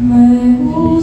Me gusta.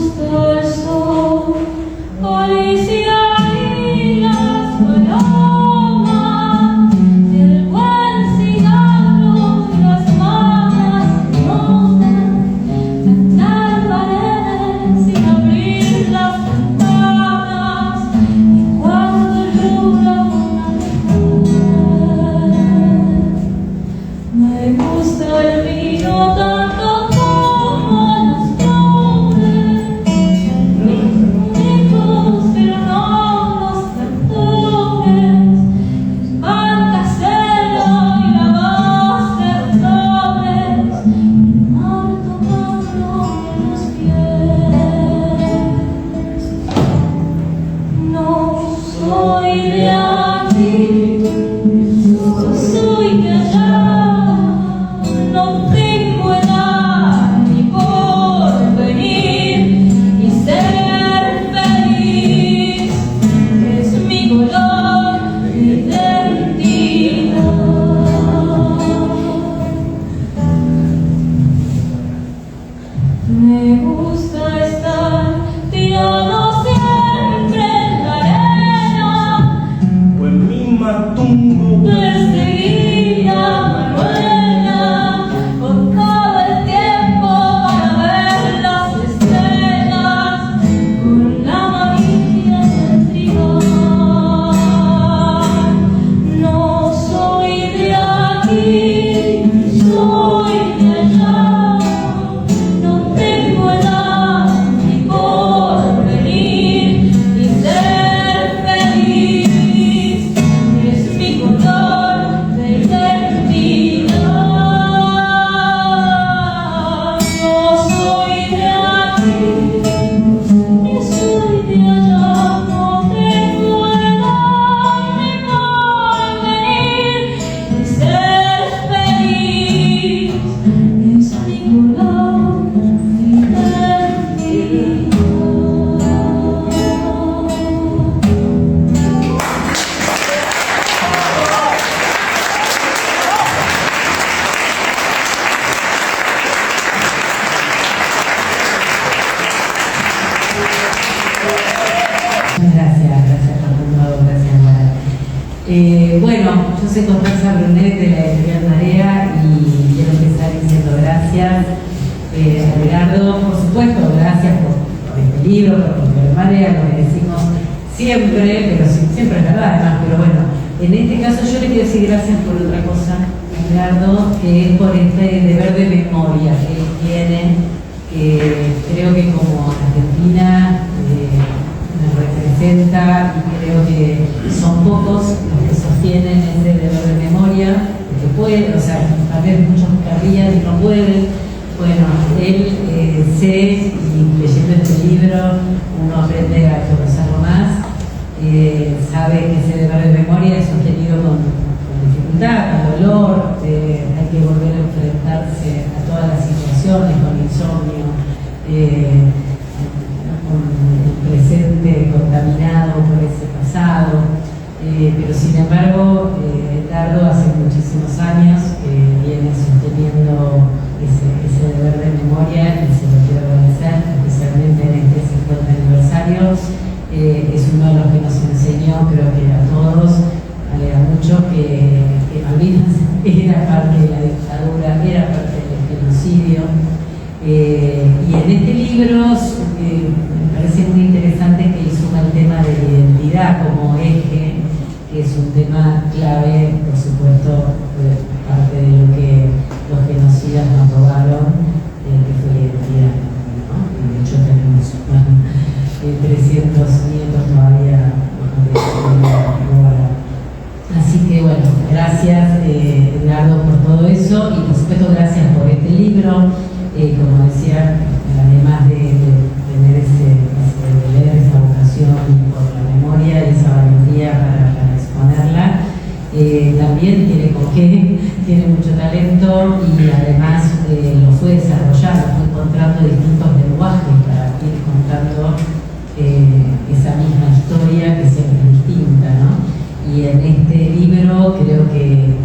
Bueno, yo soy Constanza Brunet de la Editorial Marea y quiero empezar diciendo gracias a Edgardo, por supuesto, gracias por este libro, por Editorial Marea, lo que decimos siempre, pero siempre es verdad además, pero bueno, en este caso yo le quiero decir gracias por otra cosa a Edgardo, que es por este deber de memoria que él tiene, que creo que como Argentina me representa y creo que son pocos los que sostienen ese deber de memoria, que pueden, o sea, tal vez muchos querrían y no pueden. Bueno, él sé, y leyendo este libro uno aprende a conocerlo más, sabe que ese deber de memoria es sostenido con dificultad, con dolor, hay que volver a enfrentarse a todas las situaciones, con insomnio, con el presente contaminado por ese pasado, pero sin embargo Edgardo hace muchísimos años que viene sosteniendo ese deber de memoria y se lo quiero agradecer, especialmente en este 50 aniversario. Es uno de los que nos enseñó, creo que a todos, a muchos, que Malvinas era parte de la dictadura, era parte del genocidio. Y en este libro me parece muy interesante que él suma el tema de la identidad como eje, que es un tema clave, por supuesto, parte de lo que los genocidas nos robaron, que fue la identidad, ¿no? Y de hecho tenemos 300 nietos todavía de robar. Así que bueno, gracias Edgardo por todo eso y por supuesto gracias por este libro. Como decía, además de tener de leer esa vocación por la memoria y esa valentía para exponerla, también tiene mucho talento y además lo fue desarrollando, fue encontrando distintos lenguajes para ir contando esa misma historia que siempre es distinta, ¿no? Y en este libro creo que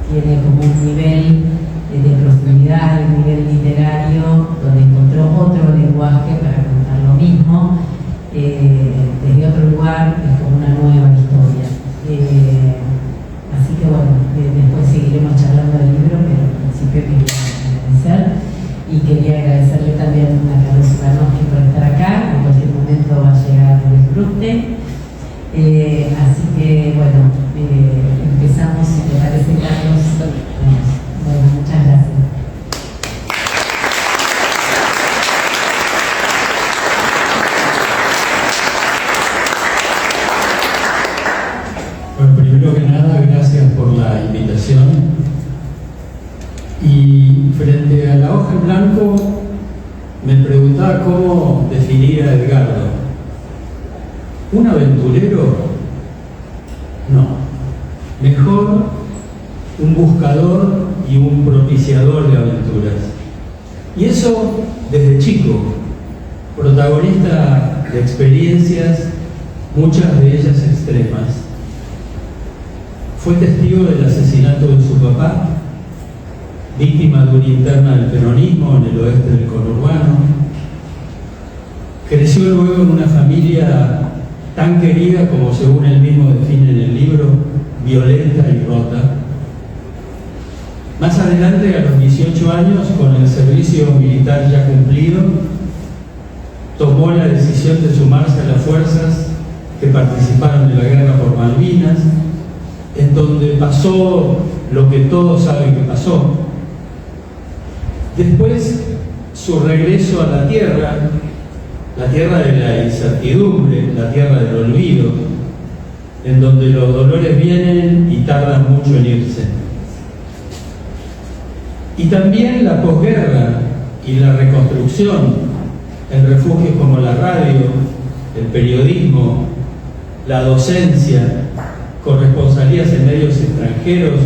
tiene como un nivel de profundidad, un nivel literario, donde encontró otro lenguaje para contar lo mismo, desde otro lugar, es como una nueva historia. Así que bueno, después seguiremos charlando del libro, pero al principio quería agradecer y quería agradecerle también a Carlos Ivanoski por estar acá, en cualquier momento va a llegar el disfrute. Así que bueno, empezamos, si te parece, Carlos. Y frente a la hoja en blanco me preguntaba cómo definir a Edgardo. ¿Un aventurero? No. Mejor un buscador y un propiciador de aventuras. Y eso desde chico, protagonista de experiencias, muchas de ellas extremas. Fue testigo del asesinato de su papá, víctima de una interna del peronismo en el oeste del conurbano. Creció luego en una familia tan querida como, según él mismo define en el libro, violenta y rota. Más adelante, a los 18 años, con el servicio militar ya cumplido, tomó la decisión de sumarse a las fuerzas que participaron en la guerra por Malvinas, en donde pasó lo que todos saben que pasó. Después, su regreso a la tierra de la incertidumbre, la tierra del olvido, en donde los dolores vienen y tardan mucho en irse. Y también la posguerra y la reconstrucción en refugios como la radio, el periodismo, la docencia, corresponsalías en medios extranjeros,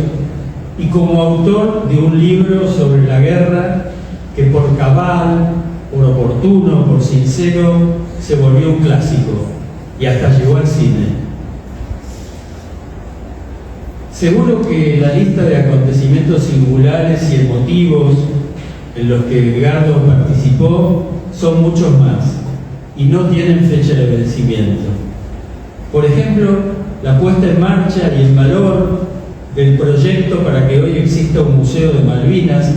y como autor de un libro sobre la guerra que por cabal, por oportuno, por sincero, se volvió un clásico y hasta llegó al cine. Seguro que la lista de acontecimientos singulares y emotivos en los que Edgardo participó son muchos más y no tienen fecha de vencimiento. Por ejemplo, la puesta en marcha y el valor del proyecto para que hoy exista un museo de Malvinas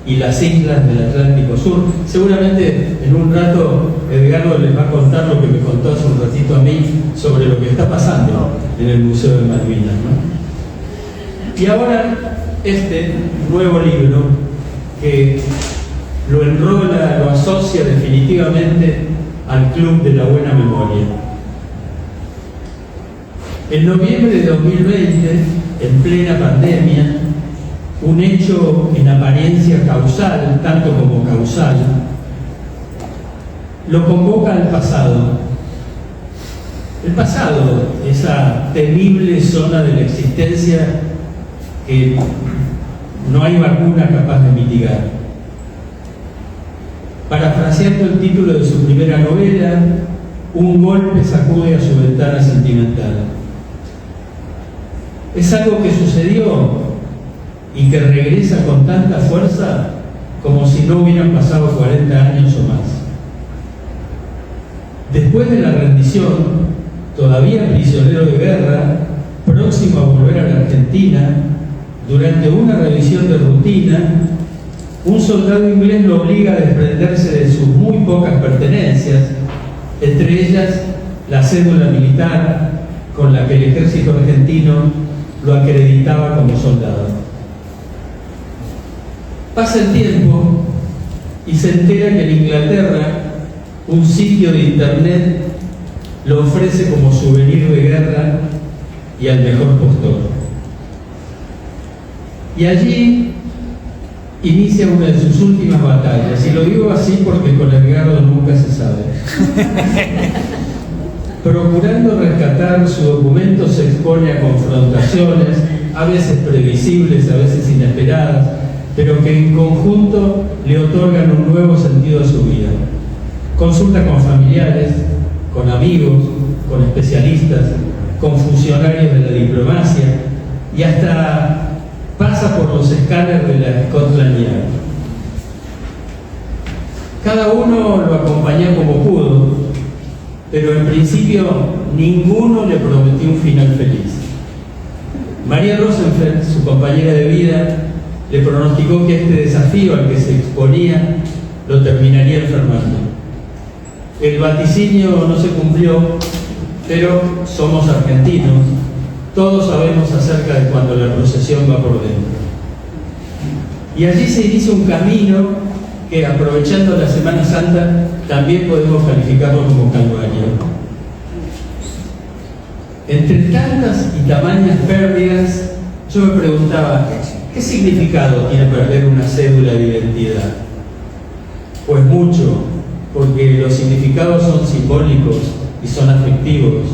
y las islas del Atlántico Sur. Seguramente en un rato Edgardo les va a contar lo que me contó hace un ratito a mí sobre lo que está pasando en el Museo de Malvinas, ¿no? Y ahora este nuevo libro que lo enrola, lo asocia definitivamente al Club de la Buena Memoria. En noviembre de 2020, en plena pandemia, un hecho en apariencia causal, tanto como causal, lo convoca al pasado. El pasado, esa temible zona de la existencia que no hay vacuna capaz de mitigar. Parafraseando el título de su primera novela, un golpe sacude a su ventana sentimental. Es algo que sucedió y que regresa con tanta fuerza como si no hubieran pasado 40 años o más. Después de la rendición, todavía prisionero de guerra, próximo a volver a la Argentina, durante una revisión de rutina, un soldado inglés lo obliga a desprenderse de sus muy pocas pertenencias, entre ellas la cédula militar con la que el ejército argentino lo acreditaba como soldado. Pasa el tiempo y se entera que en Inglaterra un sitio de internet lo ofrece como souvenir de guerra y al mejor postor. Y allí inicia una de sus últimas batallas, y lo digo así porque con Edgardo nunca se sabe. Procurando rescatar su documento, se expone a confrontaciones, a veces previsibles, a veces inesperadas, pero que en conjunto le otorgan un nuevo sentido a su vida. Consulta con familiares, con amigos, con especialistas, con funcionarios de la diplomacia, y hasta pasa por los escáneres de la Scotland Yard. Cada uno lo acompañó como pudo, pero en principio ninguno le prometió un final feliz. María Rosenfeld, su compañera de vida, le pronosticó que este desafío al que se exponía lo terminaría enfermando. El vaticinio no se cumplió, pero somos argentinos, todos sabemos acerca de cuando la procesión va por dentro. Y allí se inicia un camino que, aprovechando la Semana Santa, también podemos calificarlo como calvario. Entre tantas y tamañas pérdidas, yo me preguntaba, ¿qué ¿Qué significado tiene perder una cédula de identidad? Pues mucho, porque los significados son simbólicos y son afectivos.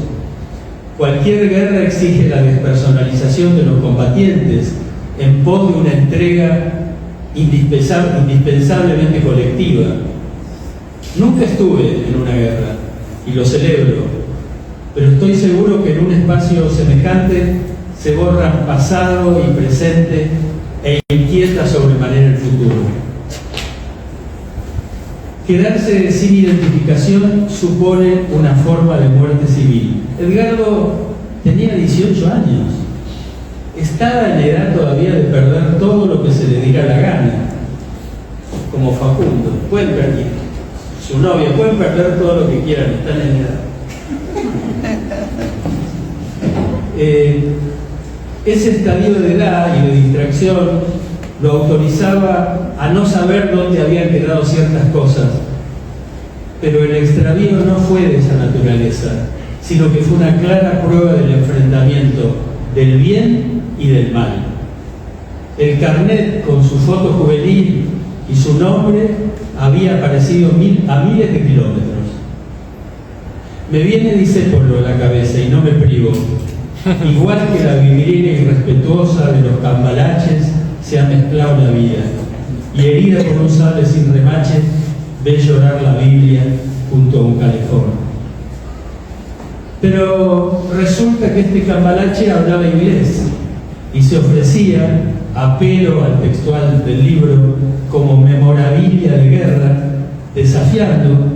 Cualquier guerra exige la despersonalización de los combatientes en pos de una entrega indispensablemente colectiva. Nunca estuve en una guerra y lo celebro, pero estoy seguro que en un espacio semejante se borran pasado y presente e inquieta sobremanera el futuro. Quedarse sin identificación supone una forma de muerte civil. Edgardo tenía 18 años. Estaba en la edad todavía de perder todo lo que se le diera la gana. Como Facundo. Pueden perder, su novia, pueden perder todo lo que quieran, están en edad. Ese estadio de edad y de distracción lo autorizaba a no saber dónde habían quedado ciertas cosas. Pero el extravío no fue de esa naturaleza, sino que fue una clara prueba del enfrentamiento del bien y del mal. El carnet con su foto juvenil y su nombre había aparecido a miles de kilómetros. Me viene Discépolo a la cabeza y no me privo. Igual que la vidriera irrespetuosa de los cambalaches se ha mezclado la vida, y herida por un sable sin remache, ve llorar la Biblia junto a un calefón. Pero resulta que este cambalache hablaba inglés y se ofrecía, apelo al textual del libro, como memorabilia de guerra, desafiando,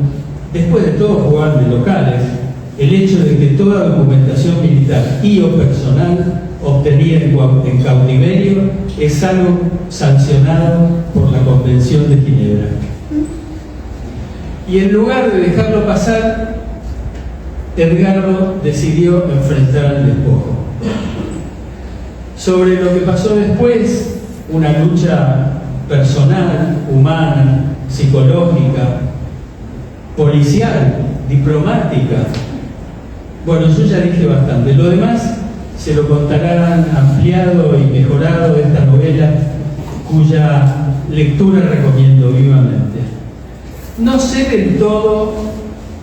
después de todo jugar de locales, el hecho de que toda documentación militar y o personal obtenida en cautiverio es algo sancionado por la Convención de Ginebra. Y en lugar de dejarlo pasar, Edgardo decidió enfrentar al despojo. Sobre lo que pasó después, una lucha personal, humana, psicológica, policial, diplomática. Bueno, yo ya dije bastante. Lo demás se lo contarán ampliado y mejorado de esta novela, cuya lectura recomiendo vivamente. No sé del todo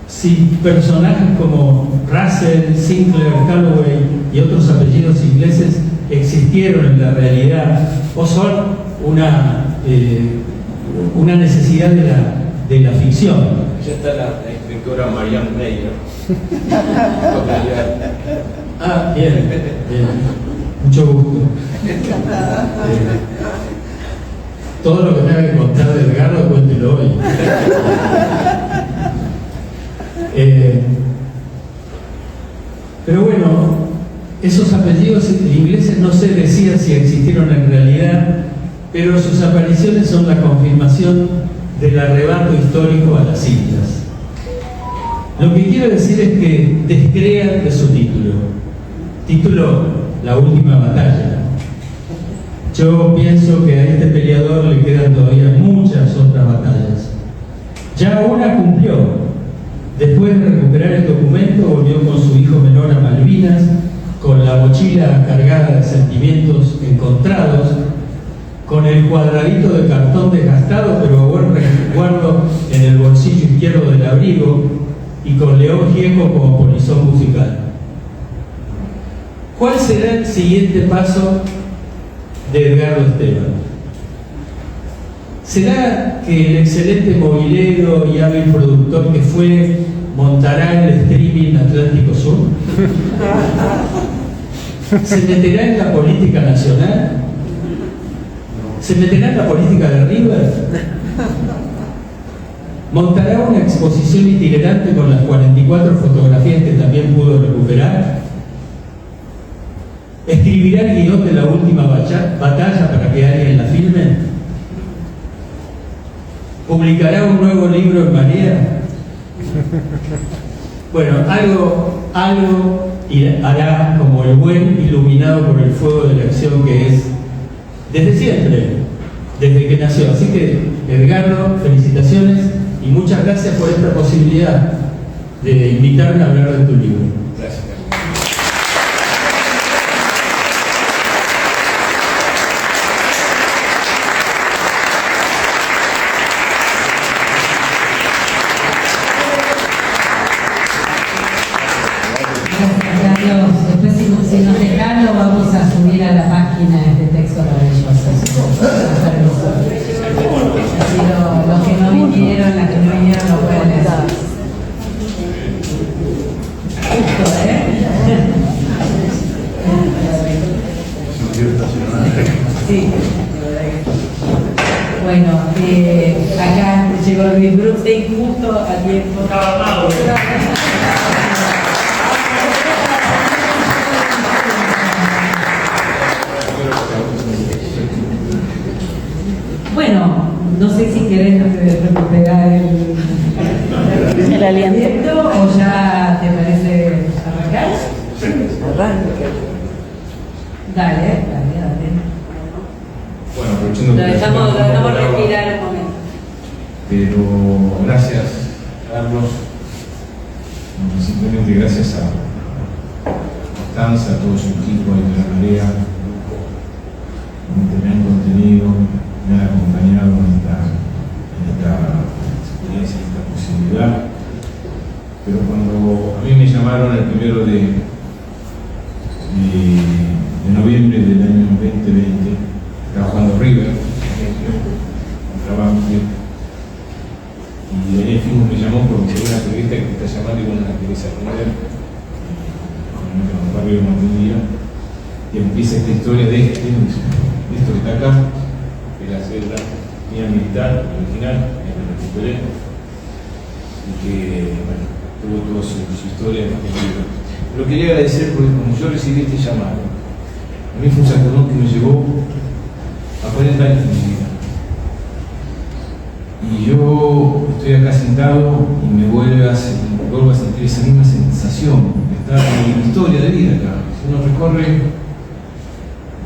si personajes como Russell, Sinclair, Calloway y otros apellidos ingleses existieron en la realidad o son una necesidad de la ficción. Ya está la escritora Marianne Meyer. Ah, bien, bien. Mucho gusto. Todo lo que tenga que contar de Edgardo, cuéntelo hoy. Pero bueno, esos apellidos ingleses no se decían si existieron en realidad, pero sus apariciones son la confirmación del arrebato histórico a las islas. Lo que quiero decir es que descrean de su título La Última Batalla. Yo pienso que a este peleador le quedan todavía muchas otras batallas. Ya una cumplió. Después de recuperar el documento, volvió con su hijo menor a Malvinas, con la mochila cargada de sentimientos encontrados, con el cuadradito de cartón desgastado pero a buen resguardo en el bolsillo izquierdo del abrigo, y con León Gieco como polizón musical. ¿Cuál será el siguiente paso de Edgardo Esteban? ¿Será que el excelente movilero y hábil productor que fue montará el streaming Atlántico Sur? ¿Se meterá en la política nacional? ¿Se meterá en la política de River? ¿Montará una exposición itinerante con las 44 fotografías que también pudo recuperar? ¿Escribirá el guión de La Última Batalla para que alguien la filme? ¿Publicará un nuevo libro en Marea? Bueno, algo hará como el buen iluminado por el fuego de la acción que es desde siempre, desde que nació. Así que, Edgardo, felicitaciones y muchas gracias por esta posibilidad de invitarme a hablar de tu libro. Gracias. a subir a la página este texto maravilloso. Así los que no vinieron, las que no vinieron lo pueden leer. Sí. Bueno, acá llegó Luis Bruxen justo a tiempo. Bueno, no sé si querés recuperar el aliento o ya te parece arrancar. Arranque. Dale. Bueno, aprovechando que Lo dejamos respirar un momento. Pero gracias, Carlos. Simplemente gracias a Constanza, a todo su equipo de la Marea, que me han contenido, me han acompañado en esta experiencia, en esta posibilidad. Pero cuando a mí me llamaron el 1 de noviembre del año 2020, trabajando River, un trabajo y Daniel Fimus me llamó porque se dio una entrevista que te está llamando y bueno, la querés aprender con Barrio Mantilla y empieza esta historia de esto que está acá, que es la célula mía militar original, que la recuperé y que bueno, tuvo toda su historia en este libro. Lo quería agradecer porque como yo recibí este llamado, a mí fue un sacudón que me llevó a 40 años de mi vida. Y yo estoy acá sentado y me vuelvo a sentir esa misma sensación de estar en mi historia de vida acá. Si uno recorre,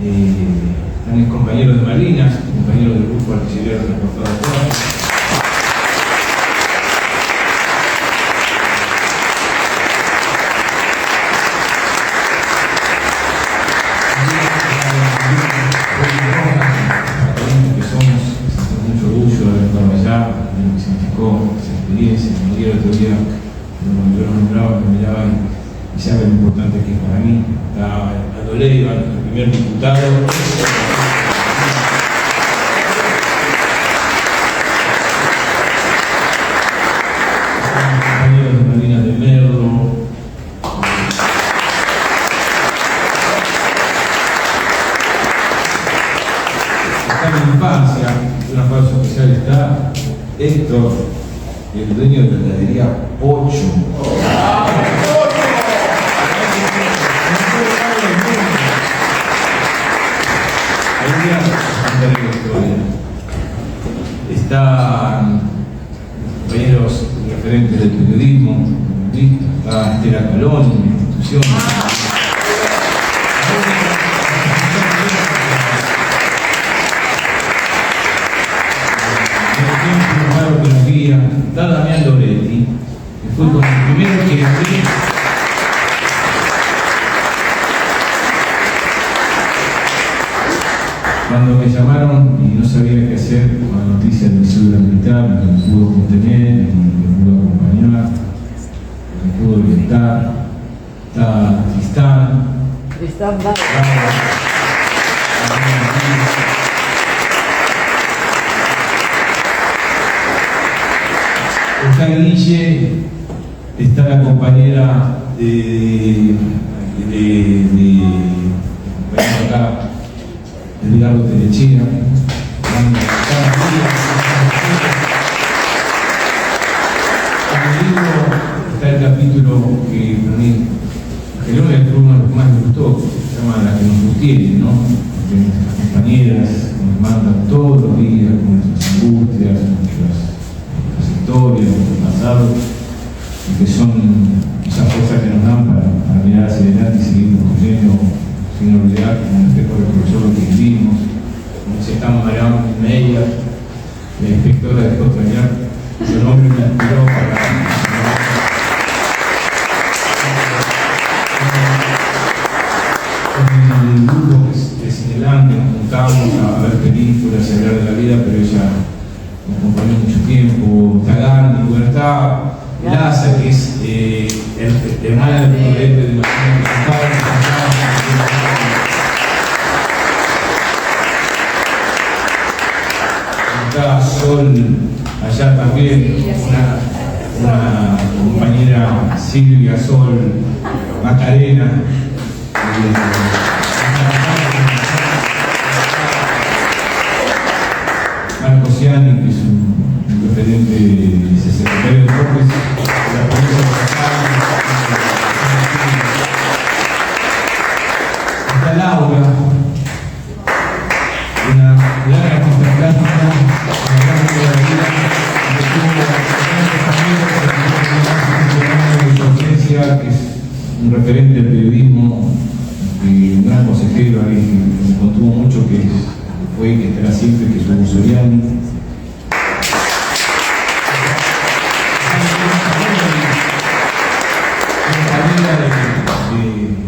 están mis compañeros de Malvinas, compañeros del grupo artillero transportado de Juárez. Me miraba y sabe lo importante que es para mí. Está Aldo Leiva, el primer diputado. Compañeros de Malvinas de Merlo. Está en mi infancia, en una pausa especial está Héctor, el dueño de la heladería 8. Están compañeros referentes del periodismo, está Estela Colón, una institución. Está Damián Loretti, que fue con el primero que abrí. Cuando me llamaron y no sabía qué hacer con la noticia del cédula militar, me pudo contener, me pudo acompañar, me pudo orientar. Está Tristán. Está Guille, está la compañera de acá, Edgardo Telechea. En el libro está el capítulo que para mí, que uno de los que más me gustó, se llama La que nos sostiene, ¿no? Porque nuestras compañeras nos mandan todos los días con nuestras angustias, nuestras historias, nuestro pasado, y que son esas cosas que nos dan para mirar hacia adelante y seguir construyendo sin olvidar, como el espejo del profesor, lo que vivimos. Como si estamos Mariano Media, la inspectora de Cotrañar, su nombre me inspiró para el grupo que es Cineland, nos juntamos a ver películas, a hablar de la vida, pero ella nos acompañó mucho tiempo. Está Gandhi, bueno, está Laza, que es hermana del presidente de la Está Sol, allá también, una compañera Silvia Sol, Macarena. Marco Ciani, que es un referente secretario de Deportes de la provincia de Buenos Aires. Está Laura, una gran artista plástica, una gran pedagogía, que tuvo que es un referente del periodismo, y un gran consejero, alguien que me contuvo mucho, que fue y que estará siempre, que es Hugo Soriani.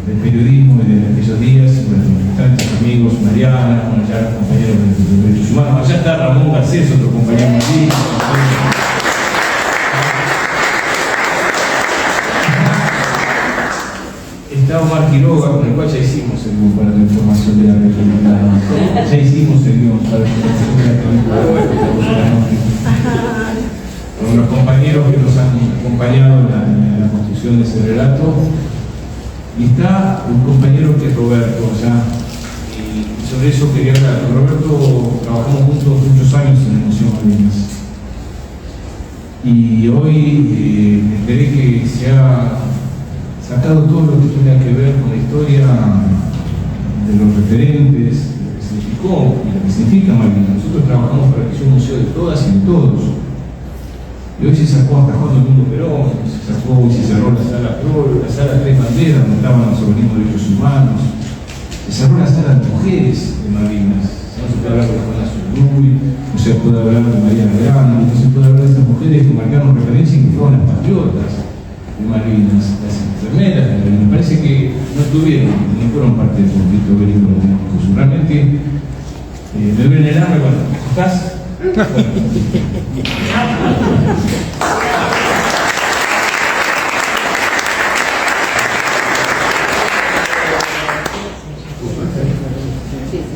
Del periodismo de aquellos días, tantos amigos, Mariana, bueno, ya compañeros de derechos humanos, allá está Ramón Garcés, otro compañero allí. Está Omar Quiroga, con el cual ya hicimos el guión para la información de la República. Ya hicimos el guión para la información de la República. Con los compañeros que nos han acompañado en la construcción de ese relato. Y está un compañero que es Roberto, allá, y sobre eso quería hablar. Con Roberto trabajamos juntos muchos años en el Museo Malvinas. Y hoy me enteré que se ha sacado todo lo que tenga que ver con la historia de los referentes, lo que significó y lo que significa Malvinas. Nosotros trabajamos para que sea un museo de todas y de todos. Y hoy se sacó hasta Juan Domingo Perón, se sacó y se cerró la sala Tres Banderas, donde estaban los organismos de derechos humanos, se cerró la sala de mujeres de Malvinas. No se puede hablar de Juana Zurduy, no se puede hablar de María Grande, no se puede hablar de estas mujeres que marcaron referencia y que fueron las patriotas de Malvinas, las enfermeras de Malvinas. Me parece que no estuvieron ni fueron parte del conflicto bélico. Realmente me duele en el alma. Bueno, ¿estás?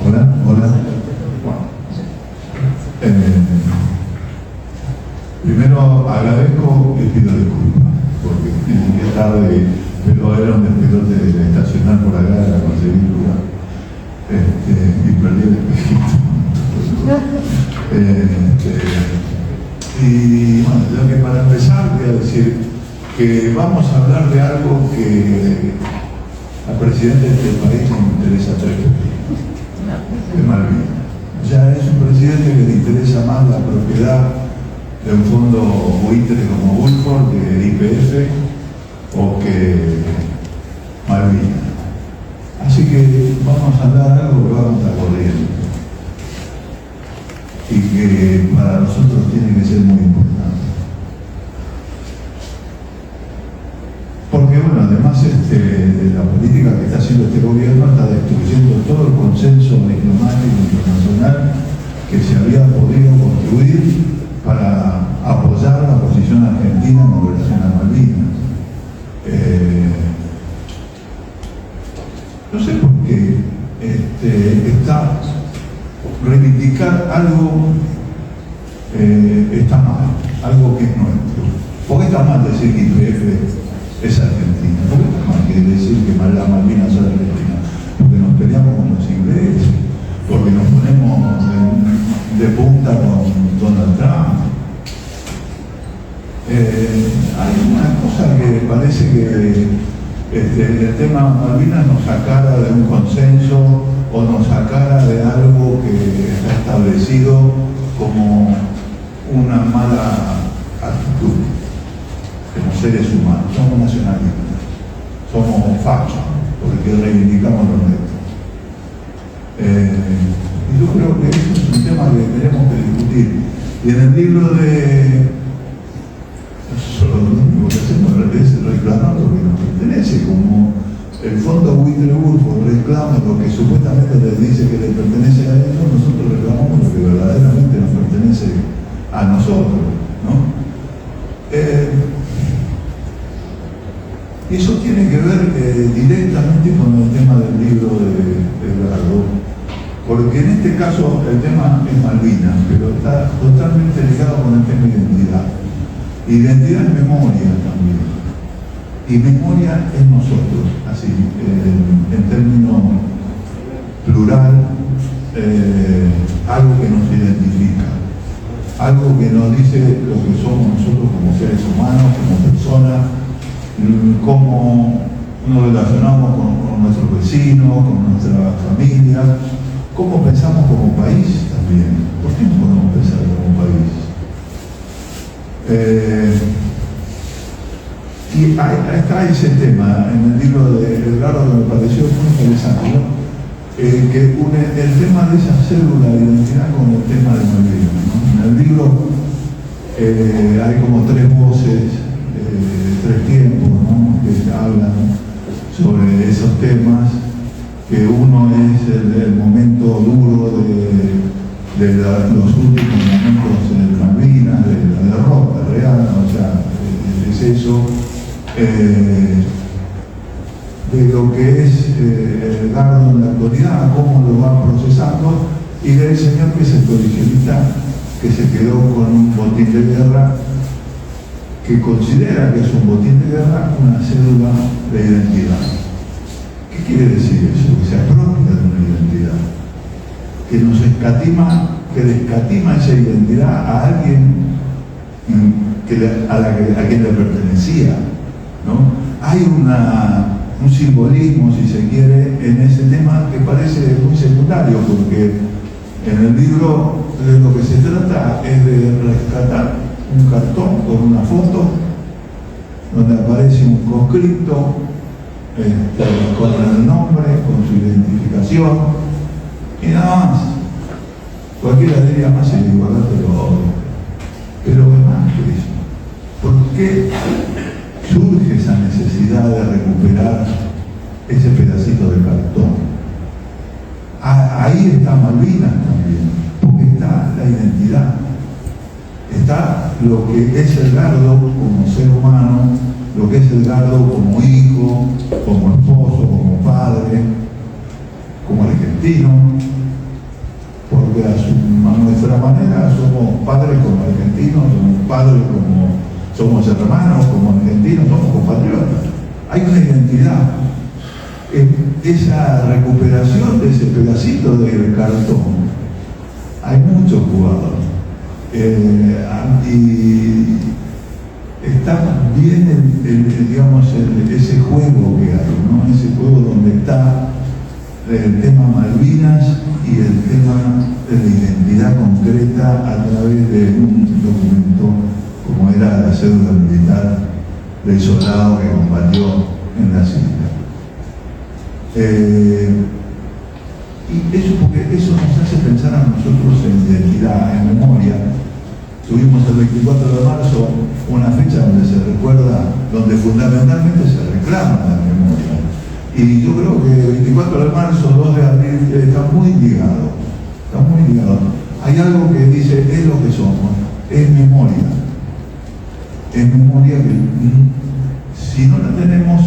Hola. Primero agradezco y pido disculpas, porque llegué tarde, pero era un despelote de estacionar por acá para conseguir lugar. Y perdí el espejito. Y bueno, yo que para empezar voy a decir que vamos a hablar de algo que al presidente de este país le interesa tres de Malvinas. Ya es un presidente que le interesa más la propiedad de un fondo buitre como Woodford, que YPF o que Malvinas. Así que vamos a hablar de algo que va contra corriente y que para nosotros tiene que ser muy importante. Porque bueno, además de la política que está haciendo este gobierno, está destruyendo todo el consenso diplomático internacional que se había podido construir para apoyar la posición argentina en relación a Malvinas. No sé por qué está reivindicar algo está mal, algo que es nuestro. ¿Por qué está mal decir que YPF es Argentina? ¿Por qué está mal decir que las Malvinas son Argentina? Porque nos peleamos con los ingleses, porque nos ponemos de punta con Donald Trump. Hay una cosa que parece que el tema Malvinas nos sacara de un consenso o nos sacara de algo que está establecido como una mala actitud como seres humanos. Somos nacionalistas, somos fachos, porque reivindicamos lo nuestro. Y yo creo que eso es un tema que tenemos que discutir. Y en el libro de lo único que hacemos es reclamar lo que nos pertenece, como el fondo buitre Woodford reclama lo que supuestamente les dice que le pertenece a ellos, nosotros reclamamos lo que verdaderamente nos pertenece a nosotros, ¿no? Eso tiene que ver directamente con el tema del libro de Edgardo, porque en este caso el tema es Malvinas, pero está totalmente ligado con el tema identidad. Identidad es memoria también, y memoria es nosotros, así, en términos plural, algo que nos identifica, algo que nos dice lo que somos nosotros como seres humanos, como personas, cómo nos relacionamos con nuestros vecinos, con nuestra familia, cómo pensamos como país también. ¿Por qué no podemos pensar como país? Y ahí está ese tema en el libro de Edgardo, que me pareció muy interesante, ¿no? Que une el tema de esa célula de identidad con el tema de Malvinas, ¿no? En el libro hay como tres voces, tres tiempos, ¿no? Que hablan sobre esos temas, que uno es el momento duro de los últimos momentos de Malvinas, de la derrota real, o sea, es eso, de lo que es Edgardo en la actualidad, cómo lo va procesando, y del señor que es el coleccionista que se quedó con un botín de guerra, que considera que es un botín de guerra una cédula de identidad. ¿Qué quiere decir eso? Que se apropia de una identidad, que nos escatima, que le escatima esa identidad a alguien a quien le pertenecía, ¿no? Hay un simbolismo, si se quiere, en ese tema que parece muy secundario, porque en el libro de lo que se trata es de rescatar un cartón con una foto donde aparece un conscripto con el nombre, con su identificación y nada más. Cualquiera diría más en igualdad de lo obvio, pero es más que eso. ¿Por qué surge esa necesidad de recuperar ese pedacito de cartón? Ahí está Malvinas también, porque está la identidad, está lo que es Edgardo como ser humano, lo que es Edgardo como hijo, como esposo, como padre, como argentino, porque a nuestra manera somos padres como argentinos, somos padres como, somos hermanos como argentinos, somos compatriotas. Hay una identidad. Esa recuperación de ese pedacito de cartón, hay muchos jugadores. Y está bien digamos, ese juego que hay, ¿no? Ese juego donde está el tema Malvinas y el tema de la identidad concreta a través de un documento como era la cédula militar del soldado que combatió en las islas. Y eso, porque eso nos hace pensar a nosotros en identidad, en memoria. Tuvimos el 24 de marzo una fecha donde se recuerda, donde fundamentalmente se reclama la memoria. Y yo creo que el 24 de marzo, 2 de abril, está muy ligado. Está muy ligado. Hay algo que dice, es lo que somos, es memoria. Es memoria que si no la tenemos,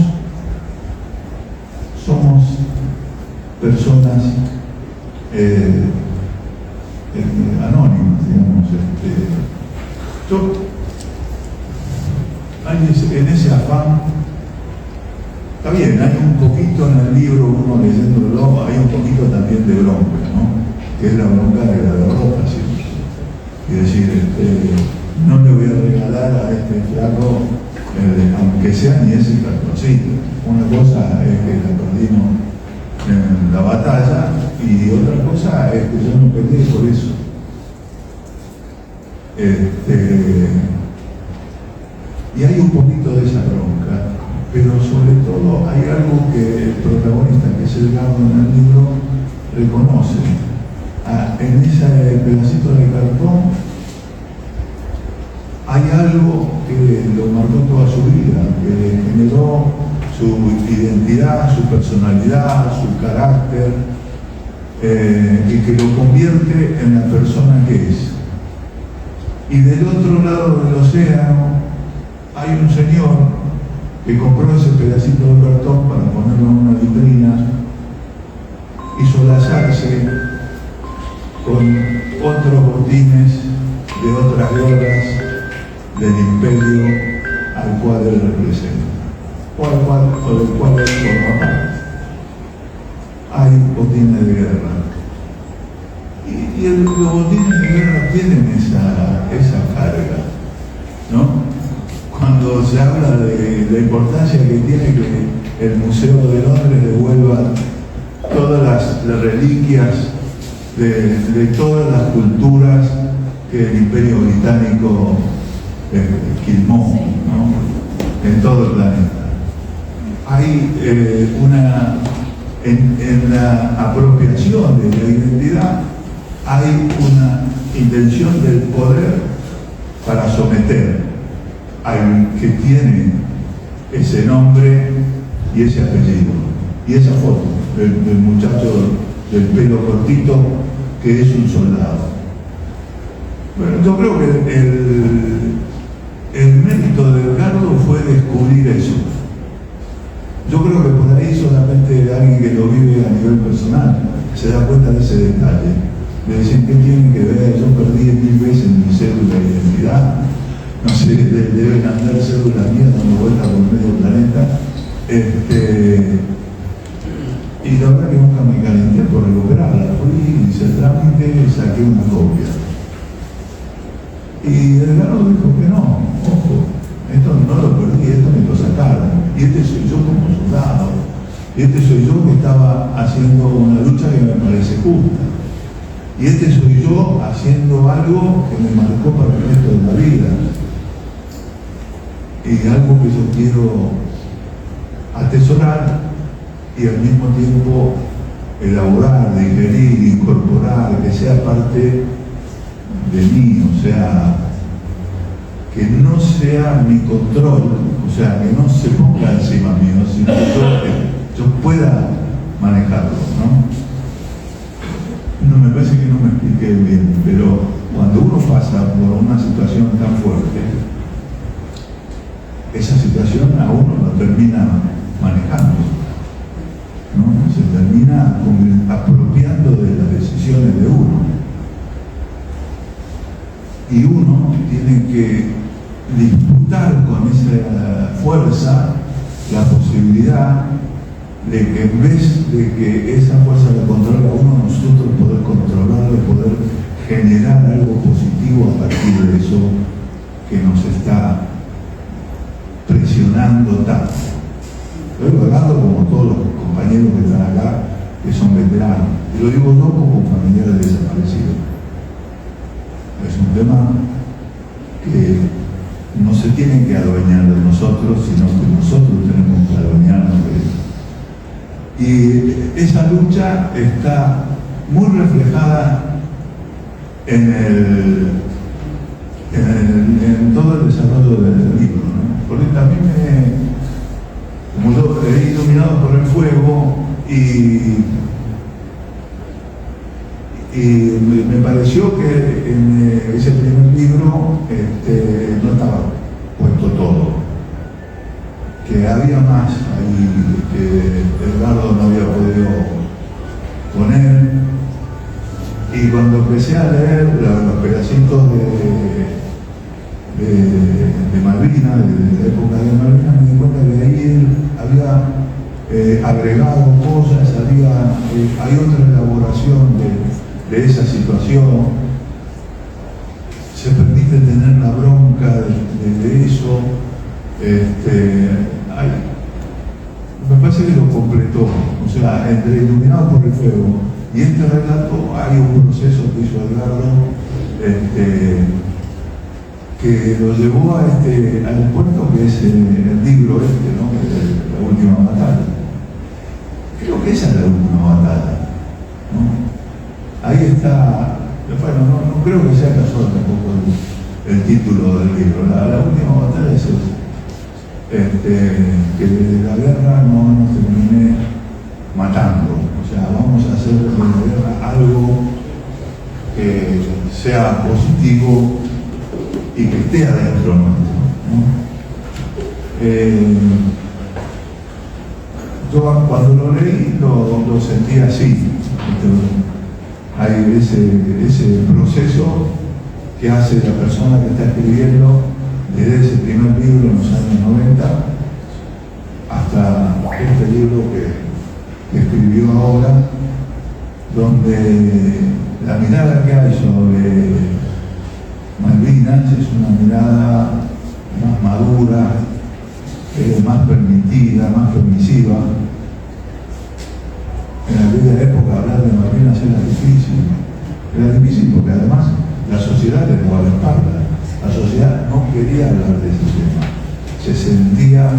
somos personas anónimas, digamos. En ese afán, está bien, hay un poquito en el libro, uno leyéndolo, hay un poquito también de bronca, ¿no? Que es la bronca de la derrota, ¿sí? Es decir, no le voy a regalar a este flaco, aunque sea ni ese cartoncito. Una cosa es que la perdimos en la batalla y otra cosa es que yo no peleé por eso. Y hay un poquito de esa bronca, pero sobre todo hay algo que el protagonista, que es Edgardo en el libro, reconoce. En ese pedacito de cartón hay algo que lo marcó toda su vida, que generó su identidad, su personalidad, su carácter, y que lo convierte en la persona que es. Y del otro lado del océano hay un señor que compró ese pedacito de cartón para ponerlo en una vitrina y solazarse con otros botines de otras guerras del imperio al cual él representa, o del cual él forma parte. Hay botines de guerra. Y los botines de guerra tienen esa carga, ¿no? Cuando se habla de la importancia que tiene que el Museo de Londres devuelva todas las reliquias de todas las culturas que el Imperio Británico quilmó, ¿no? En todo el planeta. Hay en la apropiación de la identidad hay una intención del poder para someter al que tiene ese nombre y ese apellido y esa foto del muchacho del pelo cortito que es un soldado. Bueno, yo creo que el mérito de Edgardo fue descubrir eso. Yo creo que por ahí solamente alguien que lo vive a nivel personal se da cuenta de ese detalle. De decir, ¿qué tiene que ver? Yo perdí 1000 veces mi cédula de identidad. No sé, deben andar cédulas mías dando vueltas por medio planeta. Y la verdad que nunca me calenté por recuperarla. Fui, hice el trámite y saqué una copia. Y Edgardo dijo que no, ojo, esto no lo perdí, esto me lo sacaron. Y este soy yo como soldado. Y este soy yo que estaba haciendo una lucha que me parece justa. Y este soy yo haciendo algo que me marcó para el resto de la vida. Y algo que yo quiero atesorar y al mismo tiempo elaborar, digerir, incorporar, que sea parte de mí, o sea, que no sea mi control, o sea, que no se ponga encima mío, sino que yo pueda manejarlo, ¿no? No, me parece que no me expliqué bien, pero cuando uno pasa por una situación tan fuerte, esa situación a uno lo termina manejando, ¿no? Se termina apropiando de las decisiones de uno. Y uno tiene que disputar con esa fuerza la posibilidad de que en vez de que esa fuerza la controle a uno, nosotros poder controlarla y poder generar algo positivo a partir de eso que nos está presionando tanto. Estoy hablando como todos los compañeros que están acá, que son veteranos. Y lo digo yo como familiar desaparecido. Es un tema que no se tiene que adueñar de nosotros, sino que nosotros tenemos que adueñarnos de eso. Y esa lucha está muy reflejada en todo el desarrollo del libro, ¿no? Porque también como yo he iluminado por el fuego y me pareció que en ese primer libro no estaba puesto todo, que había más ahí que Edgardo no había podido poner. Y cuando empecé a leer los pedacitos de Malvinas, de la época de Malvinas, me di cuenta que ahí él había agregado cosas, hay otra elaboración de esa situación. Se permite tener la bronca de eso. Me parece que lo completó, o sea, entre Iluminado por el Fuego y este relato hay un proceso que hizo Edgardo que lo llevó al puerto que es el libro ¿no? La última batalla. Creo que esa es la última batalla, ¿no? Ahí está, bueno, no creo que sea casual tampoco el título del libro. La última batalla es esa. Que de la guerra no nos termine matando, o sea, vamos a hacer de la guerra algo que sea positivo y que esté adentro nuestro, ¿no? Yo cuando lo leí lo sentí así. hay ese proceso que hace la persona que está escribiendo desde ese primer libro en los años 90 hasta este libro que escribió ahora, donde la mirada que hay sobre Malvinas es una mirada más madura, más permitida, más permisiva. En aquella época hablar de Malvinas era difícil porque además la sociedad le daba la espalda. La sociedad no quería hablar de ese tema, se sentía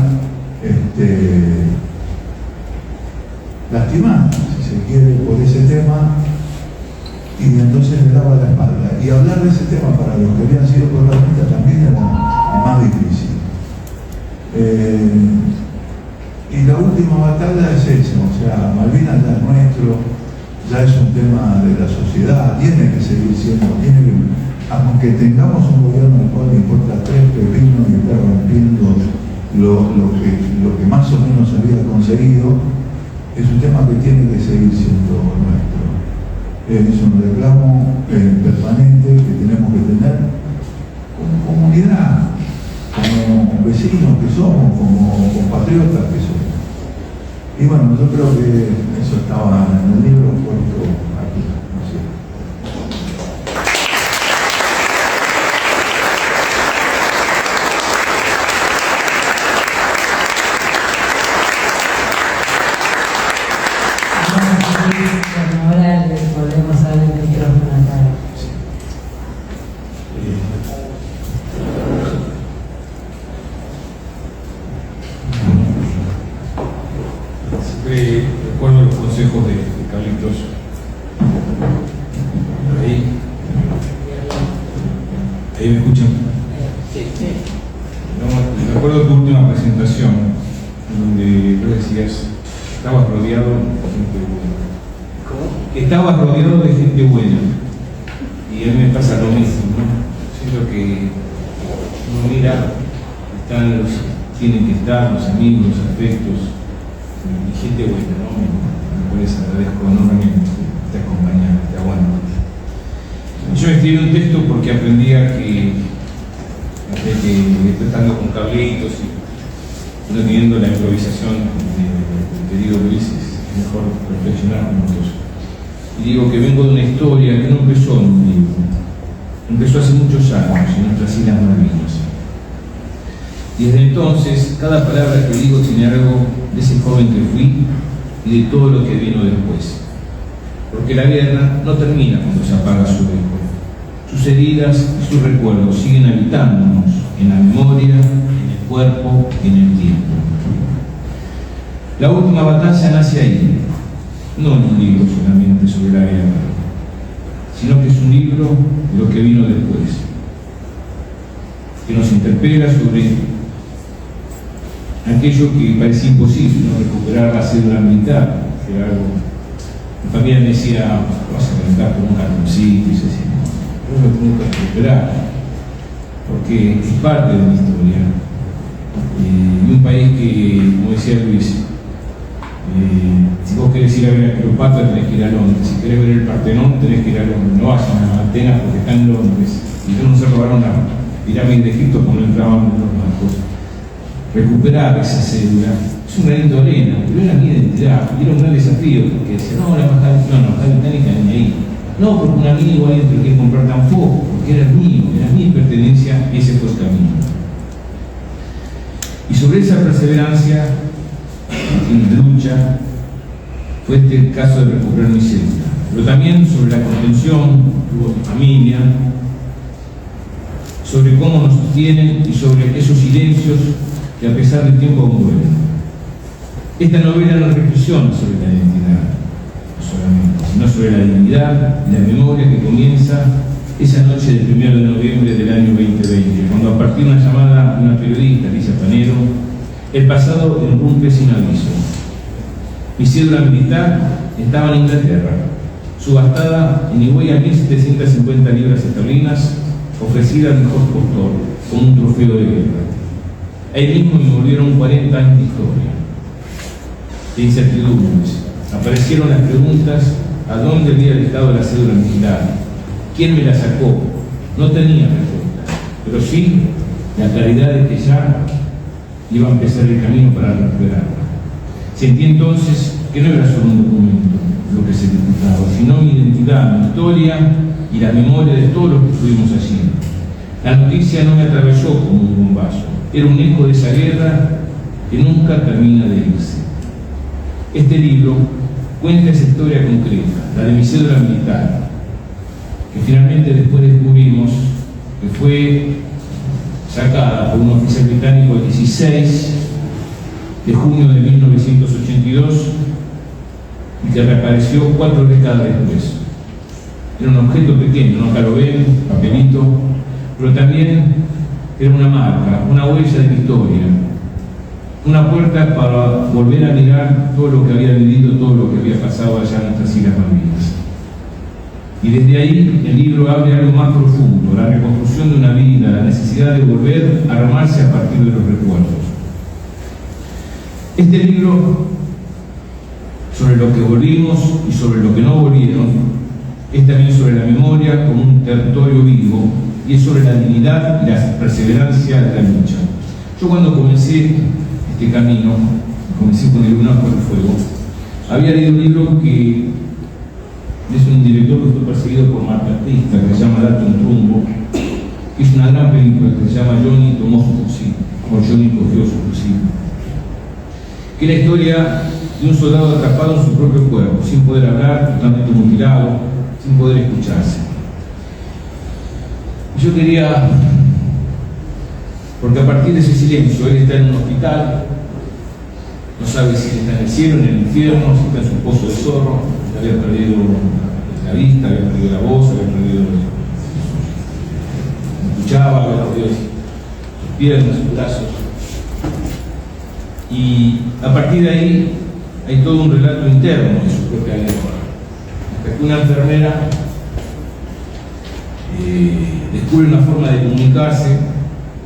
lastimada, si se quiere, por ese tema, y entonces le daba la espalda. Y hablar de ese tema para los que habían sido protagonistas también era más difícil. Y la última batalla es esa, o sea, Malvinas ya es nuestro, ya es un tema de la sociedad, tiene que seguir siendo, aunque tengamos un gobierno al cual le importa tres pepinos y está rompiendo lo que más o menos había conseguido, es un tema que tiene que seguir siendo nuestro. Es un reclamo permanente que tenemos que tener como comunidad, como vecinos que somos, como compatriotas que somos. Y bueno, yo creo que eso estaba en el libro puesto aquí, no sé. Ahora le podemos dar el micrófono acá. Siempre recuerdo los consejos de Carlitos. Ahí me escuchan. No, recuerdo tu última presentación, donde tú decías, estabas rodeado de gente buena. ¿Cómo? Estabas rodeado de gente buena. Y a mí me pasa lo mismo, ¿no? Siento que uno mira, tienen que estar los amigos, los afectos, y gente buena, ¿no? Por eso agradezco enormemente te acompañar, te aguanto. Yo escribí un texto porque aprendía que tratando con Carlitos y no teniendo la improvisación del querido Luis, es mejor reflexionar juntos. Y digo que vengo de una historia que no empezó en un libro, empezó hace muchos años en nuestras Islas Malvinas. Y desde entonces, cada palabra que digo tiene algo de ese joven que fui y de todo lo que vino después. Porque la guerra no termina cuando se apaga su eco. Sus heridas y sus recuerdos siguen habitándonos en la memoria, en el cuerpo y en el tiempo. La última batalla nace ahí, no en un libro solamente sobre la guerra, sino que es un libro de lo que vino después, que nos interpela sobre aquello que parecía imposible, ¿no? Recuperar la cédula militar, que era algo. Mi familia me decía, vas a calentar con un cartoncito, y se decía, no, yo lo tengo que recuperar, porque es parte de mi historia. Y un país que, como decía Luis, si vos querés ir a ver a Cleopatra tenés que ir a Londres, si querés ver el Partenón tenés que ir a Londres, no vayan a Atenas porque están en Londres. Y no se robaron la pirámide de Egipto cuando entraban en los barcos. Recuperar esa cédula es un granito de arena, pero era mi identidad y era un gran desafío porque decía, no, la embajada británica ni ahí. No, porque un amigo igual no quiere comprar tampoco, porque era mío, era mi pertenencia y ese fue el camino. Y sobre esa perseverancia y lucha fue el caso de recuperar mi cédula, pero también sobre la contención de mi familia, sobre cómo nos sostienen y sobre esos silencios que a pesar del tiempo aún duelen. Esta novela no reflexiona sobre la identidad, no solamente, sino sobre la dignidad y la memoria que comienza esa noche del 1 de noviembre del año 2020, cuando a partir de una llamada de una periodista, Alicia Panero, el pasado irrumpe sin aviso. Mi cédula militar estaba en Inglaterra, subastada en Higüey a 1.750 libras esterlinas, ofrecida al mejor postor, como un trofeo de guerra. Ahí mismo me volvieron 40 años de historia, de incertidumbres. Aparecieron las preguntas ¿A dónde había dejado la cédula militar? ¿Quién me la sacó? No tenía respuesta, pero sí la claridad de que ya iba a empezar el camino para recuperarla. Sentí entonces que no era solo un documento lo que se disputaba, sino mi identidad, mi historia y la memoria de todos los que estuvimos allí. La noticia no me atravesó como un bombazo, era un eco de esa guerra que nunca termina de irse. Este libro cuenta esa historia concreta, la de mi cédula militar, que finalmente después descubrimos que fue sacada por un oficial británico el 16 de junio de 1982 y que reapareció 4 décadas después. Era un objeto pequeño, no acá lo ven, papelito, pero también era una marca, una huella de mi historia, una puerta para volver a mirar todo lo que había vivido, todo lo que había pasado allá en nuestras Islas Malvinas. Y desde ahí el libro abre algo más profundo, la reconstrucción de una vida, la necesidad de volver a armarse a partir de los recuerdos. Este libro, sobre lo que volvimos y sobre lo que no volvieron, es también sobre la memoria como un territorio vivo y es sobre la dignidad y la perseverancia de la lucha. Yo cuando comencé este camino, comencé con el Lunar por el Fuego, había leído un libro que es un director que fue perseguido por maltratista, que se llama Dalton Trumbo, que es una gran película que se llama Johnny tomó su fusil, o Johnny cogió su fusil, que es la historia de un soldado atrapado en su propio cuerpo, sin poder hablar, totalmente mutilado, sin poder escucharse. Yo quería, porque a partir de ese silencio, él está en un hospital, no sabe si está en el cielo, en el infierno, si está en su pozo de zorro, había perdido la vista, había perdido la voz, había perdido, escuchaba, había perdido sus piernas, sus brazos. Y a partir de ahí hay todo un relato interno de su propia guerra. Hasta que una enfermera descubre una forma de comunicarse,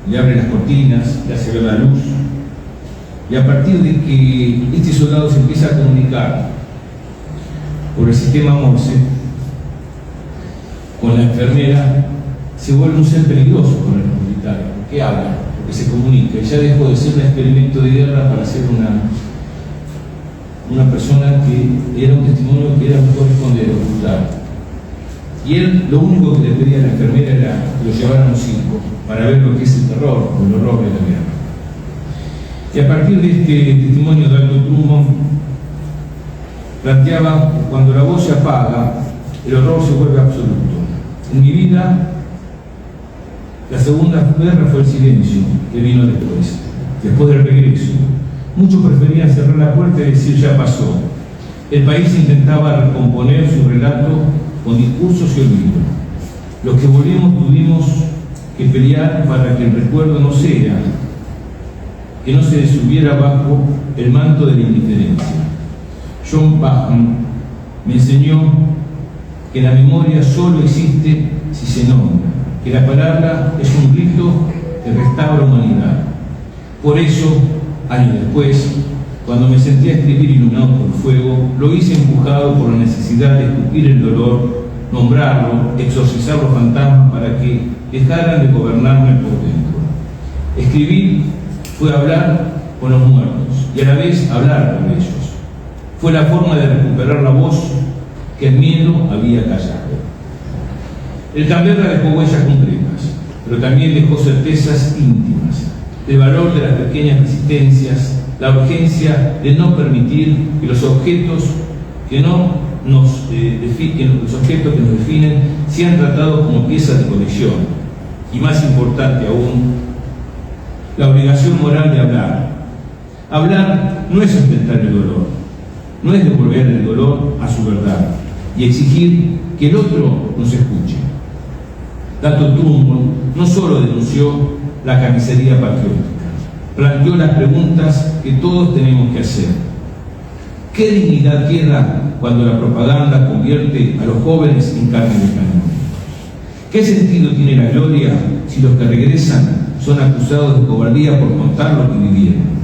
le abre las cortinas, le hace ver la luz. Y a partir de que este soldado se empieza a comunicar por el sistema Morse con la enfermera, se vuelve un ser peligroso con el militario, que habla, porque se comunica, y ya dejó de ser un experimento de guerra para ser una persona que era un testimonio que era mejor esconder, ocultar. Y él lo único que le pedía a la enfermera era que lo llevaran a un circo para ver lo que es el terror o el horror de la guerra. Y a partir de este testimonio de Dalton Trumbo, planteaba que cuando la voz se apaga, el horror se vuelve absoluto. En mi vida, la segunda guerra fue el silencio que vino después del regreso. Muchos preferían cerrar la puerta y decir ya pasó. El país intentaba recomponer su relato con discursos y olvido. Los que volvimos tuvimos que pelear para que el recuerdo no sea, que no se subiera bajo el manto de la indiferencia. John Bachman me enseñó que la memoria solo existe si se nombra, que la palabra es un grito que restaura humanidad. Por eso, años después, cuando me sentí a escribir Iluminado por el Fuego, lo hice empujado por la necesidad de escupir el dolor, nombrarlo, exorcizar los fantasmas para que dejaran de gobernarme por dentro. Escribir fue hablar con los muertos y a la vez hablar con ellos. Fue la forma de recuperar la voz que el miedo había callado. El Canberra dejó huellas concretas, pero también dejó certezas íntimas, el valor de las pequeñas resistencias, la urgencia de no permitir que los objetos que nos definen sean tratados como piezas de colección, y más importante aún, la obligación moral de hablar. Hablar no es ostentar el dolor, no es devolver el dolor a su verdad y exigir que el otro nos escuche. Dalton Trumbo no solo denunció la carnicería patriótica, planteó las preguntas que todos tenemos que hacer. ¿Qué dignidad queda cuando la propaganda convierte a los jóvenes en carne de cañón? ¿Qué sentido tiene la gloria si los que regresan son acusados de cobardía por contar lo que vivieron?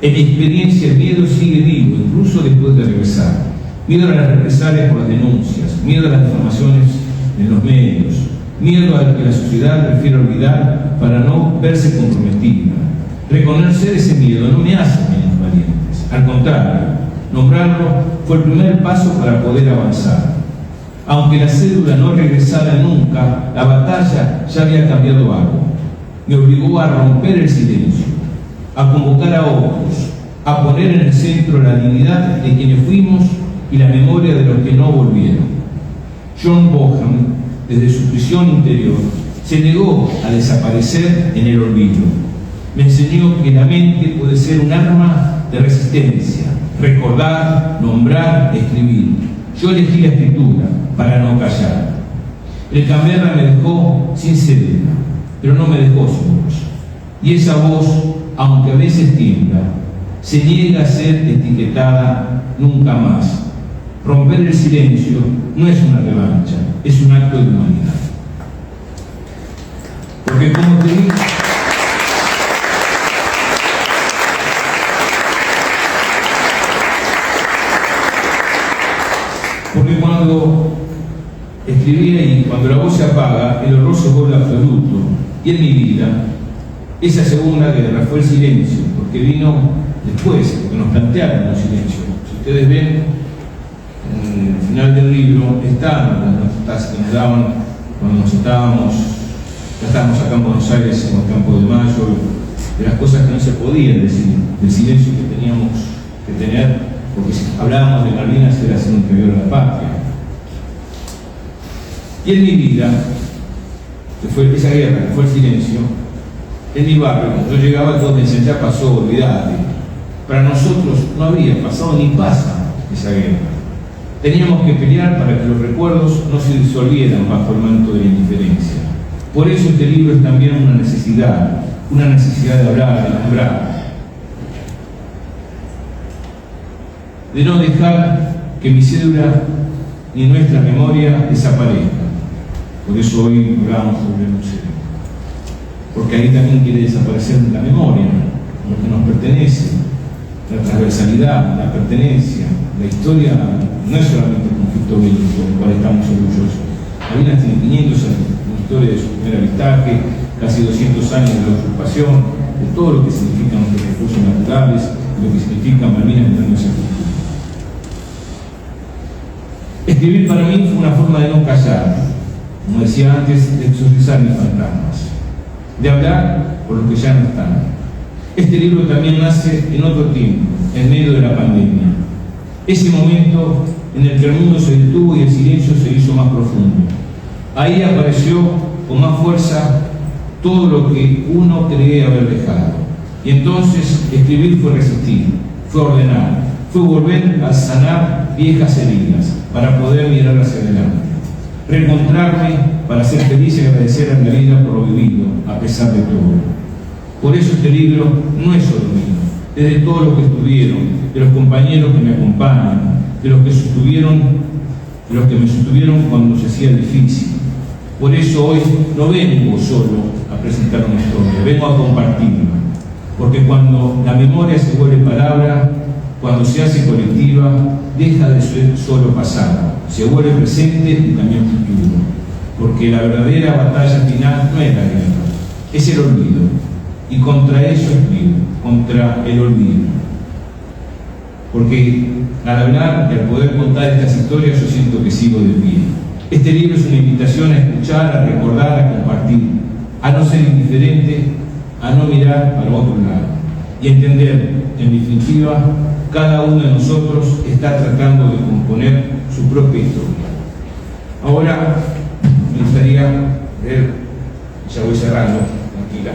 En mi experiencia, el miedo sigue vivo, incluso después de regresar. miedo a las represalias por las denuncias, miedo a las difamaciones en los medios, miedo a que la sociedad prefiere olvidar para no verse comprometida. Reconocer ese miedo no me hace menos valientes, al contrario, nombrarlo fue el primer paso para poder avanzar. Aunque la cédula no regresara nunca, la batalla ya había cambiado algo. Me obligó a romper el silencio, a convocar a otros, a poner en el centro la dignidad de quienes fuimos y la memoria de los que no volvieron. John Bohan, desde su prisión interior, se negó a desaparecer en el olvido. Me enseñó que la mente puede ser un arma de resistencia, recordar, nombrar, escribir. Yo elegí la escritura para no callar. El Canberra me dejó sin cédula, pero no me dejó sin voz. Y esa voz, aunque a veces tiembla, se niega a ser etiquetada nunca más. Romper el silencio no es una revancha, es un acto de humanidad. Porque como te dije, cuando escribía y cuando la voz se apaga, el horror se vuelve absoluto. Y en mi vida, esa segunda guerra fue el silencio, porque vino después, porque nos plantearon un silencio. Si ustedes ven, en el final del libro están las notas que nos daban cuando ya estábamos acá en Buenos Aires, en el Campo de Mayo, de las cosas que no se podían decir, del silencio que teníamos que tener, porque si hablábamos de Malvinas era hacer un traidor a la patria. Y en mi vida, que fue esa guerra, que fue el silencio, en mi barrio, cuando yo llegaba, todos me decían, ya pasó, olvídate. Para nosotros no había pasado ni pasa esa guerra. Teníamos que pelear para que los recuerdos no se disolvieran bajo el manto de la indiferencia. Por eso este libro es también una necesidad de hablar, de nombrar, de no dejar que mi cédula ni nuestra memoria desaparezca. Por eso hoy hablamos sobre el museo, porque ahí también quiere desaparecer la memoria, lo que nos pertenece, la transversalidad, la pertenencia. La historia no es solamente un conflicto bélico del cual estamos orgullosos. Malvinas tiene 500 años, una historia de su primer avistaje, casi 200 años de la usurpación, de todo lo que significan los recursos naturales, lo que significa Malvinas en nuestra cultura. Escribir para mí fue una forma de no callar, como decía antes, de exorcizar mis fantasmas, de hablar por los que ya no están. Este libro también nace en otro tiempo, en medio de la pandemia. Ese momento en el que el mundo se detuvo y el silencio se hizo más profundo. Ahí apareció con más fuerza todo lo que uno cree haber dejado. Y entonces escribir fue resistir, fue ordenar, fue volver a sanar viejas heridas para poder mirar hacia adelante. Reencontrarme para ser feliz y agradecer a la vida por lo vivido, a pesar de todo. Por eso este libro no es solo mío, es de todos los que estuvieron, de los compañeros que me acompañan, de los que me sostuvieron cuando se hacía difícil. Por eso hoy no vengo solo a presentar una historia, vengo a compartirla. Porque cuando la memoria se vuelve palabra, cuando se hace colectiva, deja de ser solo pasado, se vuelve presente y también futuro. Porque la verdadera batalla final no es la guerra, es el olvido. Y contra eso escribo, contra el olvido. Porque al hablar y al poder contar estas historias, yo siento que sigo de pie. Este libro es una invitación a escuchar, a recordar, a compartir, a no ser indiferente, a no mirar para otro lado y entender, en definitiva, cada uno de nosotros está tratando de componer su propia historia. Ahora me gustaría ver, ya voy cerrando, tranquila.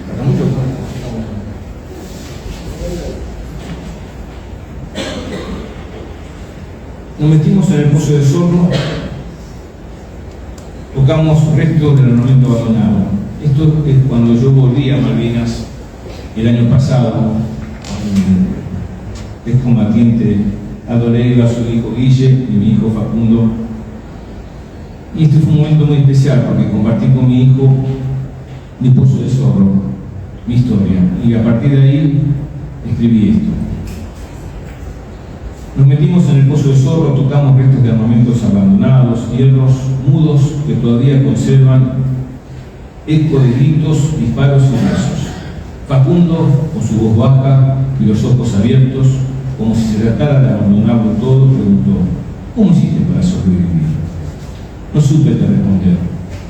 ¿Falta mucho? Nos metimos en el Pozo de Sorno, tocamos restos del armamento abandonado. Esto es cuando yo volví a Malvinas el año pasado, es combatiente Aldo Leiva, su hijo Guille y mi hijo Facundo. Y este fue un momento muy especial porque compartí con mi hijo mi Pozo de Sorno, mi historia. Y a partir de ahí escribí esto. Nos metimos en el pozo de Zorro, tocamos restos de armamentos abandonados, hierros mudos que todavía conservan eco de gritos, disparos y besos. Facundo, con su voz baja y los ojos abiertos, como si se tratara de abandonarlo todo, preguntó: ¿cómo hiciste para sobrevivir? No supe qué responder.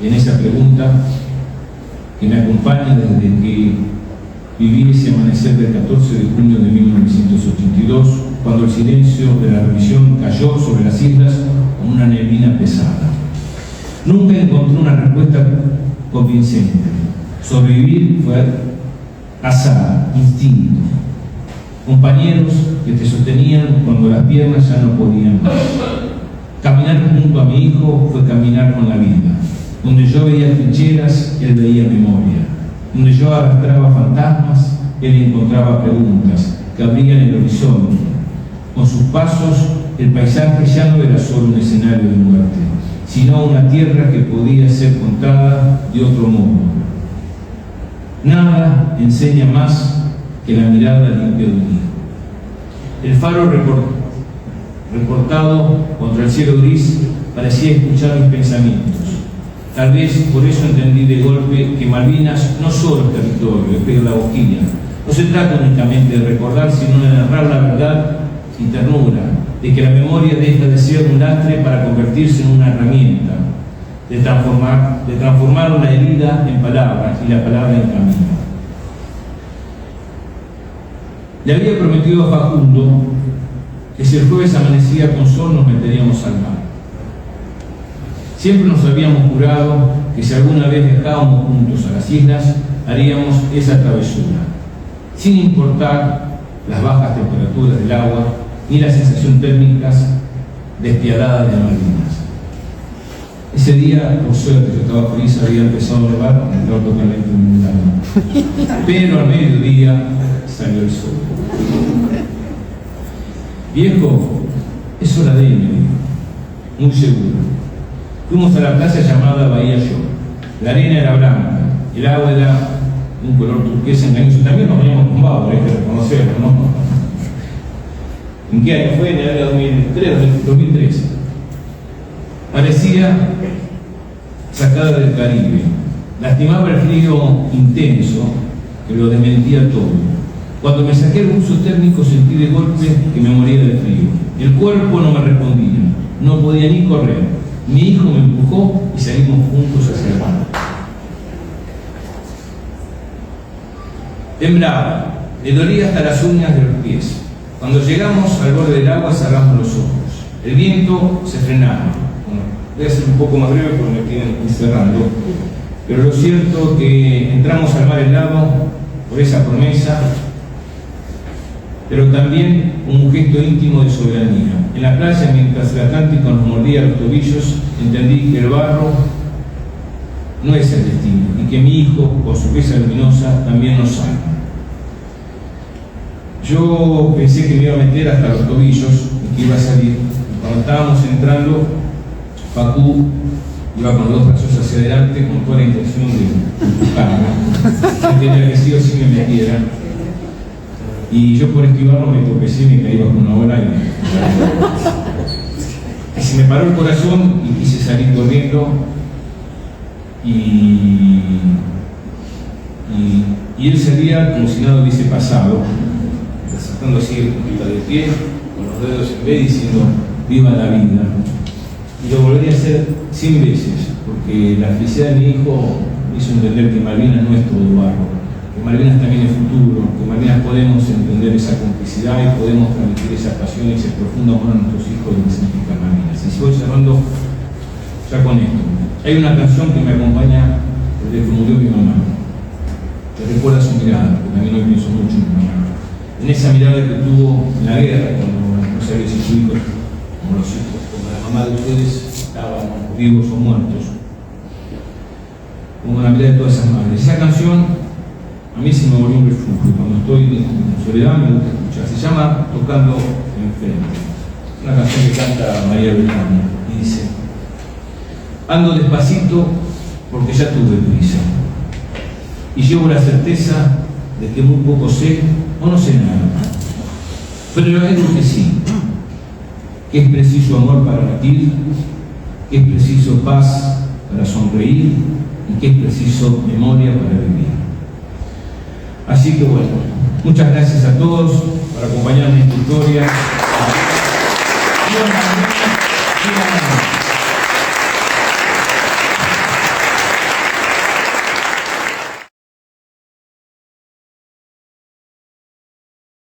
Y en esa pregunta, que me acompaña desde que viví ese amanecer del 14 de junio de 1982, cuando el silencio de la revisión cayó sobre las islas como una neblina pesada. Nunca encontré una respuesta convincente. Sobrevivir fue azar, instinto. Compañeros que te sostenían cuando las piernas ya no podían más. Caminar junto a mi hijo fue caminar con la vida. Donde yo veía trincheras, él veía memoria. Donde yo arrastraba fantasmas, él encontraba preguntas que abrían el horizonte. Con sus pasos, el paisaje ya no era solo un escenario de muerte, sino una tierra que podía ser contada de otro modo. Nada enseña más que la mirada limpia de un hijo. El faro reportado contra el cielo gris parecía escuchar mis pensamientos. Tal vez por eso entendí de golpe que Malvinas no solo es territorio, es pedagogía. No se trata únicamente de recordar, sino de narrar la verdad y ternura, de que la memoria deja de ser un lastre para convertirse en una herramienta, de transformar una herida en palabra y la palabra en camino. Le había prometido a Facundo que si el jueves amanecía con sol nos meteríamos al mar. Siempre nos habíamos jurado que si alguna vez viajábamos juntos a las islas, haríamos esa travesura, sin importar las bajas temperaturas del agua ni las sensaciones térmicas despiadadas de Malvinas. Ese día, por suerte, yo estaba feliz, había empezado a nevar, entró totalmente inundado. Pero al mediodía salió el sol. Viejo, es hora de irme, muy seguro. Fuimos a la playa llamada Bahía Yo. La arena era blanca, el agua era un color turquesa engañoso. También nos habíamos tumbado, hay que reconocerlo, ¿no? ¿En qué año fue? En el año 2013. Parecía sacada del Caribe. Lastimaba el frío intenso que lo desmentía todo. Cuando me saqué el buzo térmico sentí de golpe que me moría de frío. El cuerpo no me respondía, no podía ni correr. Mi hijo me empujó y salimos juntos hacia el mar. Temblaba, le dolía hasta las uñas de los pies. Cuando llegamos al borde del agua cerramos los ojos. El viento se frenaba. Bueno, voy a ser un poco más breve porque me tienen encerrando. Pero lo cierto es que entramos al mar helado por esa promesa, pero también un gesto íntimo de soberanía. En la playa, mientras el Atlántico nos mordía los tobillos, entendí que el barro no es el destino y que mi hijo, con su pieza luminosa, también nos salva. Yo pensé que me iba a meter hasta los tobillos y que iba a salir. Y cuando estábamos entrando, Facu iba con los dos brazos hacia adelante con toda la intención de empujarme. Tenía que sí o sí me metiera. Y yo por esquivarlo me tropecé y me caí bajo una ola y se me paró el corazón y quise salir corriendo y él salía como si nada hubiese pasado, saltando así de puntita de pie, con los dedos en B, diciendo viva la vida. Y lo volvería a hacer 100 veces, porque la felicidad de mi hijo me hizo entender que Malvinas no es todo barro, que Malvinas también es futuro, que Malvinas podemos entender esa complicidad y podemos transmitir esa pasión y ese profundo amor a nuestros hijos de lo que significa Malvinas. Y sigo cerrando ya con esto. Hay una canción que me acompaña desde que murió mi mamá. Me recuerda su mirada, porque también hoy pienso mucho en mi mamá. En esa mirada que tuvo en la guerra, cuando no sabía si su hijo, como los hijos, como la mamá de ustedes, estaban vivos o muertos. Como la mirada de todas esas madres. Esa canción a mí se me volvió un refugio. Cuando estoy en soledad me gusta escuchar. Se llama Tocando Enfrente. Una canción que canta María Beltrán y dice: ando despacito porque ya tuve prisa y llevo la certeza de que muy poco sé o no sé nada. Pero hay algo que sí, que es preciso amor para latir, que es preciso paz para sonreír y que es preciso memoria para vivir. Así que bueno, muchas gracias a todos por acompañarme en esta historia.